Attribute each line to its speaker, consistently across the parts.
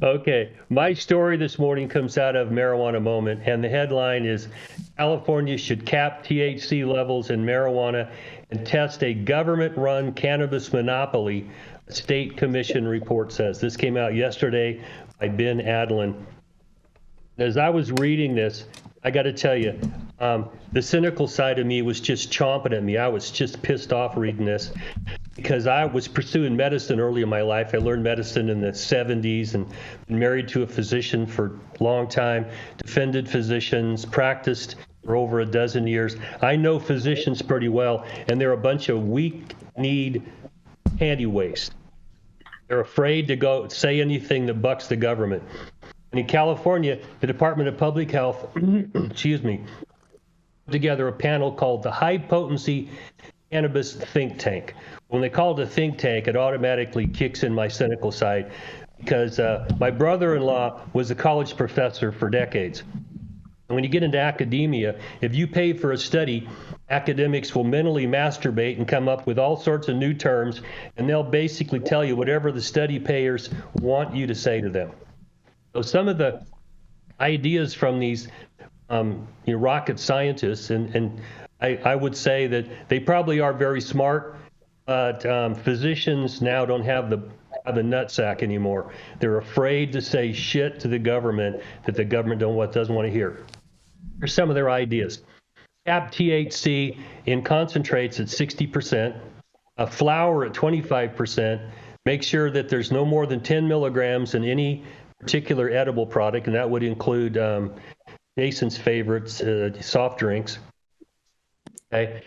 Speaker 1: Okay, my story this morning comes out of Marijuana Moment, and the headline is California should cap THC levels in marijuana and test a government-run cannabis monopoly, a state commission report says. This came out yesterday by Ben Adlin. As I was reading this, I got to tell you, the cynical side of me was just chomping at me. I was just pissed off reading this because I was pursuing medicine early in my life. I learned medicine in the 70s and been married to a physician for a long time, defended physicians, practiced for over a dozen years. I know physicians pretty well, and they're a bunch of weak-kneed handy waste. They're afraid to go say anything that bucks the government. And in California, the Department of Public Health, excuse me, put together a panel called the High Potency Cannabis Think Tank. When they call it a think tank, it automatically kicks in my cynical side because my brother-in-law was a college professor for decades. And when you get into academia, if you pay for a study, academics will mentally masturbate and come up with all sorts of new terms, and they'll basically tell you whatever the study payers want you to say to them. So some of the ideas from these rocket scientists, and I would say that they probably are very smart, but physicians now don't have the nutsack anymore. They're afraid to say shit to the government that the government doesn't want to hear. Here's some of their ideas. Cap THC in concentrates at 60%, a flower at 25%, make sure that there's no more than 10 milligrams in any particular edible product, and that would include Jason's favorites, soft drinks. Okay.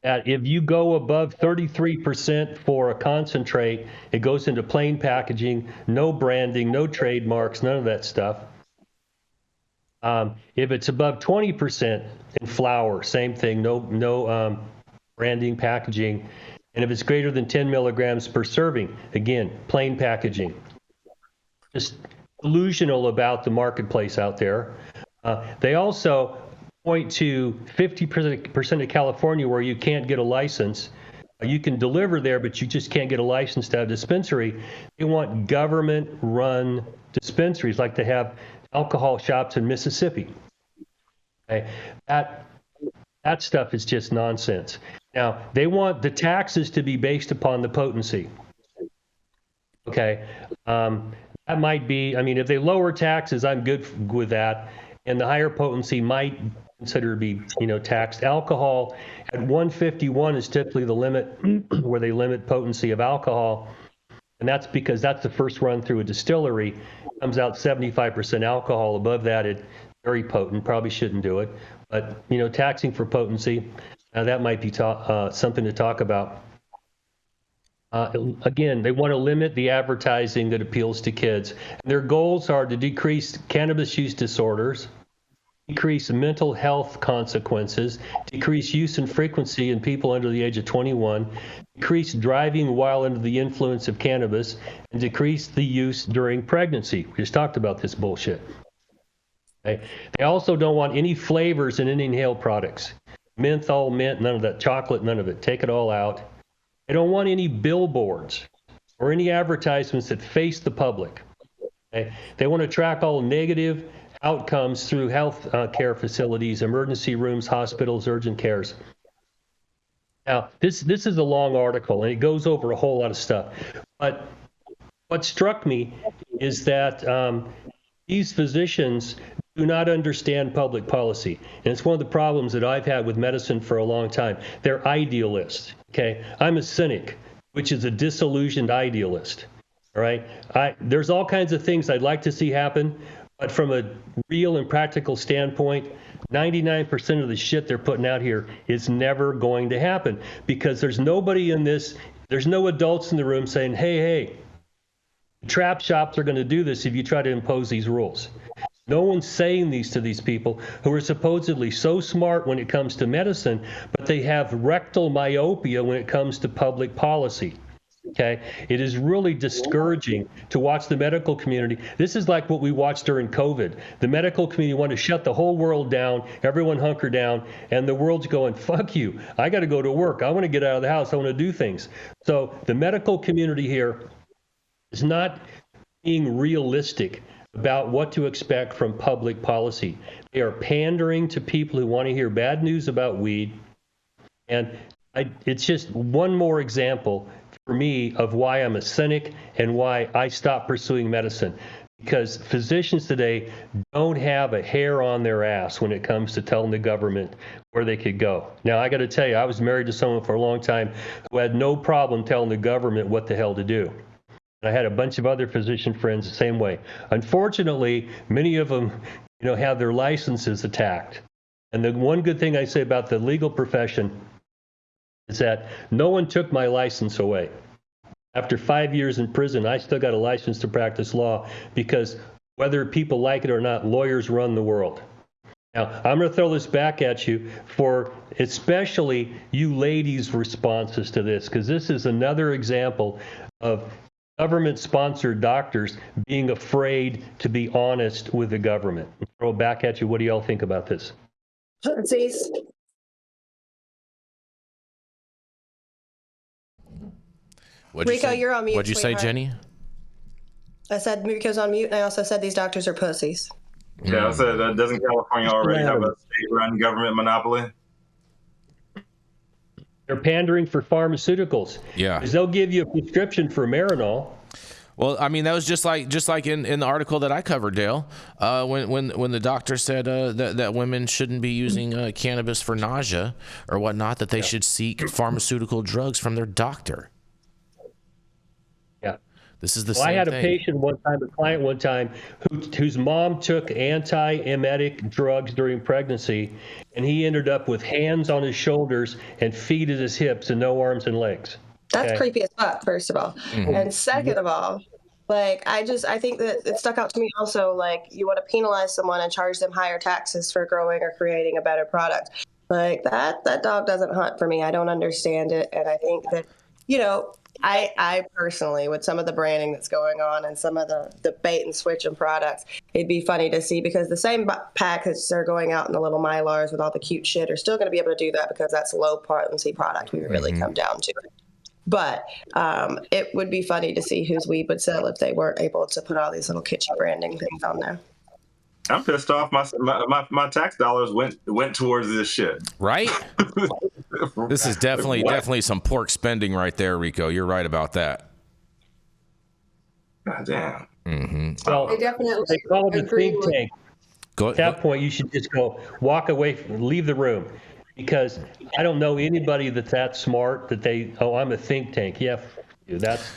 Speaker 1: If you go above 33% for a concentrate, it goes into plain packaging, no branding, no trademarks, none of that stuff. If it's above 20% in flour, same thing, no branding, packaging. And if it's greater than 10 milligrams per serving, again, plain packaging. Just delusional about the marketplace out there. They also point to 50% of California where you can't get a license. You can deliver there, but you just can't get a license to have a dispensary. They want government-run dispensaries like they have alcohol shops in Mississippi. Okay? That stuff is just nonsense. Now, they want the taxes to be based upon the potency. Okay? That might be, I mean, if they lower taxes, I'm good with that. And the higher potency might consider to be, taxed. Alcohol at 151 is typically the limit where they limit potency of alcohol. And that's because that's the first run through a distillery. It comes out 75% alcohol. Above that, it's very potent. Probably shouldn't do it. But, taxing for potency, that might be something to talk about. Again, they want to limit the advertising that appeals to kids. And their goals are to decrease cannabis use disorders, decrease mental health consequences, decrease use and frequency in people under the age of 21, decrease driving while under the influence of cannabis, and decrease the use during pregnancy. We just talked about this bullshit. Okay? They also don't want any flavors in any inhaled products. Menthol, mint, none of that. Chocolate, none of it. Take it all out. They don't want any billboards or any advertisements that face the public. Okay? They want to track all negative outcomes through health care facilities, emergency rooms, hospitals, urgent cares. Now, this is a long article, and it goes over a whole lot of stuff. But what struck me is that these physicians do not understand public policy. And it's one of the problems that I've had with medicine for a long time. They're idealists, okay? I'm a cynic, which is a disillusioned idealist, all right? There's all kinds of things I'd like to see happen, but from a real and practical standpoint, 99% of the shit they're putting out here is never going to happen because there's nobody in this, there's no adults in the room saying, hey, trap shops are going to do this if you try to impose these rules. No one's saying these to these people who are supposedly so smart when it comes to medicine, but they have rectal myopia when it comes to public policy. Okay, it is really discouraging to watch the medical community. This is like what we watched during COVID. The medical community wanted to shut the whole world down, everyone hunker down, and the world's going, fuck you. I got to go to work. I want to get out of the house. I want to do things. So the medical community here is not being realistic about what to expect from public policy. They are pandering to people who want to hear bad news about weed. And it's just one more example for me of why I'm a cynic and why I stopped pursuing medicine. Because physicians today don't have a hair on their ass when it comes to telling the government where they could go. Now, I got to tell you, I was married to someone for a long time who had no problem telling the government what the hell to do. I had a bunch of other physician friends the same way. Unfortunately, many of them, have their licenses attacked. And the one good thing I say about the legal profession is that no one took my license away. After 5 years in prison, I still got a license to practice law because whether people like it or not, lawyers run the world. Now, I'm going to throw this back at you for especially you ladies' responses to this, because this is another example of government-sponsored doctors being afraid to be honest with the government. I'll throw it back at you. What do y'all think about this?
Speaker 2: Rico, you're on mute.
Speaker 3: What'd you say, Jenny?
Speaker 2: I said Rico's on mute, and I also said these doctors are pussies.
Speaker 4: Yeah, I said, doesn't California already have a state-run government monopoly?
Speaker 1: They're pandering for pharmaceuticals.
Speaker 3: Yeah.
Speaker 1: Because they'll give you a prescription for Marinol.
Speaker 3: Well, I mean, that was just like in the article that I covered, Dale, when the doctor said that women shouldn't be using cannabis for nausea or whatnot, that they should seek pharmaceutical drugs from their doctor.
Speaker 1: Yeah.
Speaker 3: This is the same
Speaker 1: I had
Speaker 3: thing.
Speaker 1: a patient one time, a client one time, whose mom took anti-emetic drugs during pregnancy, and he ended up with hands on his shoulders and feet at his hips and no arms and legs.
Speaker 2: That's creepy as fuck, first of all.
Speaker 3: Mm-hmm.
Speaker 2: And second of all, like, I think that it stuck out to me also, like, you want to penalize someone and charge them higher taxes for growing or creating a better product. Like, that dog doesn't hunt for me. I don't understand it. And I think that, I personally, with some of the branding that's going on and some of the bait and switch in products, it'd be funny to see, because the same packets are going out in the little Mylars with all the cute shit are still going to be able to do that because that's low potency product we really come down to. But it would be funny to see whose weed would sell if they weren't able to put all these little kitschy branding things on there.
Speaker 4: I'm pissed off. My tax dollars went towards this shit.
Speaker 3: Right? This is definitely some pork spending right there, Rico. You're right about that.
Speaker 4: God damn.
Speaker 3: Mm-hmm.
Speaker 1: Well, they call it a think tank. At that point, you should just walk away, leave the room. Because I don't know anybody that's that smart that I'm a think tank. Yeah, that's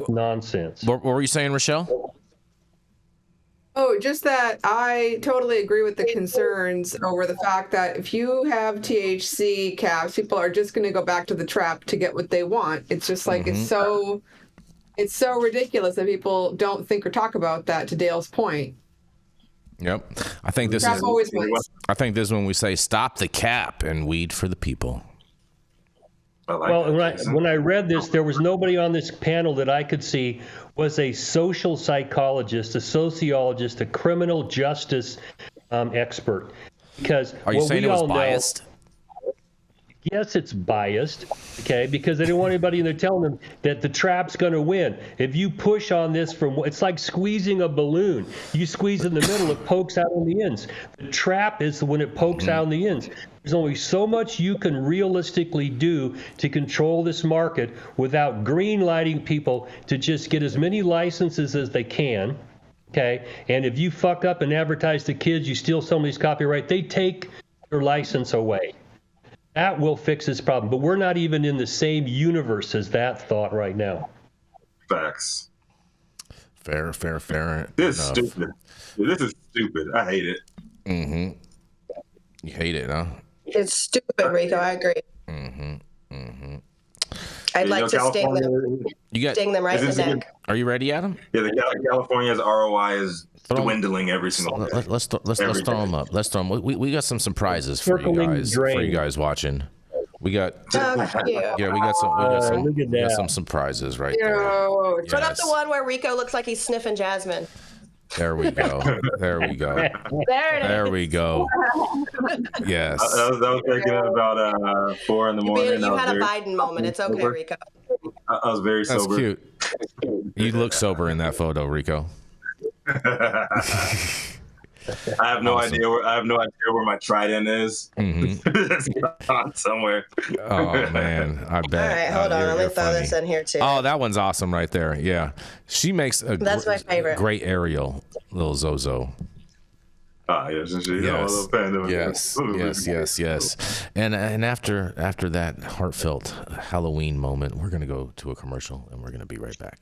Speaker 1: nonsense.
Speaker 3: What were you saying, Rachelle?
Speaker 5: Oh, just that I totally agree with the concerns over the fact that if you have THC caps, people are just going to go back to the trap to get what they want. It's just like, it's so ridiculous that people don't think or talk about that, to Dale's point.
Speaker 3: Yep. I think this is when we say stop the cap and weed for the people.
Speaker 1: When I read this, there was nobody on this panel that I could see was a social psychologist, a sociologist, a criminal justice expert. Because
Speaker 3: are you saying it was biased?
Speaker 1: Yes, it's biased, okay, because they don't want anybody in there telling them that the trap's going to win. If you push on this it's like squeezing a balloon. You squeeze in the middle, it pokes out on the ends. The trap is when it pokes out on the ends. There's only so much you can realistically do to control this market without green lighting people to just get as many licenses as they can, okay? And if you fuck up and advertise to kids, you steal somebody's copyright, they take your license away. That will fix this problem, but we're not even in the same universe as that thought right now.
Speaker 4: Facts.
Speaker 3: Fair.
Speaker 4: This is stupid. This is stupid. I hate it.
Speaker 3: Mm-hmm. You hate it, huh?
Speaker 2: It's stupid, Rico. I agree. I'd like to sting them right in the neck.
Speaker 3: Are you ready, Adam?
Speaker 4: Yeah, California's ROI is dwindling every single day.
Speaker 3: Let's throw them up. Let's throw them. We got some surprises for you guys watching. We got we got some surprises right there.
Speaker 2: Put up the one where Rico looks like he's sniffing jasmine.
Speaker 3: There we go. There we go.
Speaker 2: There
Speaker 3: we go. Yes.
Speaker 4: I was thinking about 4 in the morning.
Speaker 2: You had a Biden moment. It's okay, Rico.
Speaker 4: I was very sober.
Speaker 3: That's cute. You look sober in that photo, Rico.
Speaker 4: I have no idea where my trident is. It's gone somewhere.
Speaker 3: Oh man, I bet.
Speaker 2: All right, hold on.
Speaker 3: You're
Speaker 2: Let me throw
Speaker 3: funny.
Speaker 2: this in here too.
Speaker 3: Oh, that one's awesome right there. Yeah, she makes a
Speaker 2: That's my favorite.
Speaker 3: great Ariel, little Zozo.
Speaker 4: Yes, little panda.
Speaker 3: Yes. And after that heartfelt Halloween moment, we're gonna go to a commercial, and we're gonna be right back.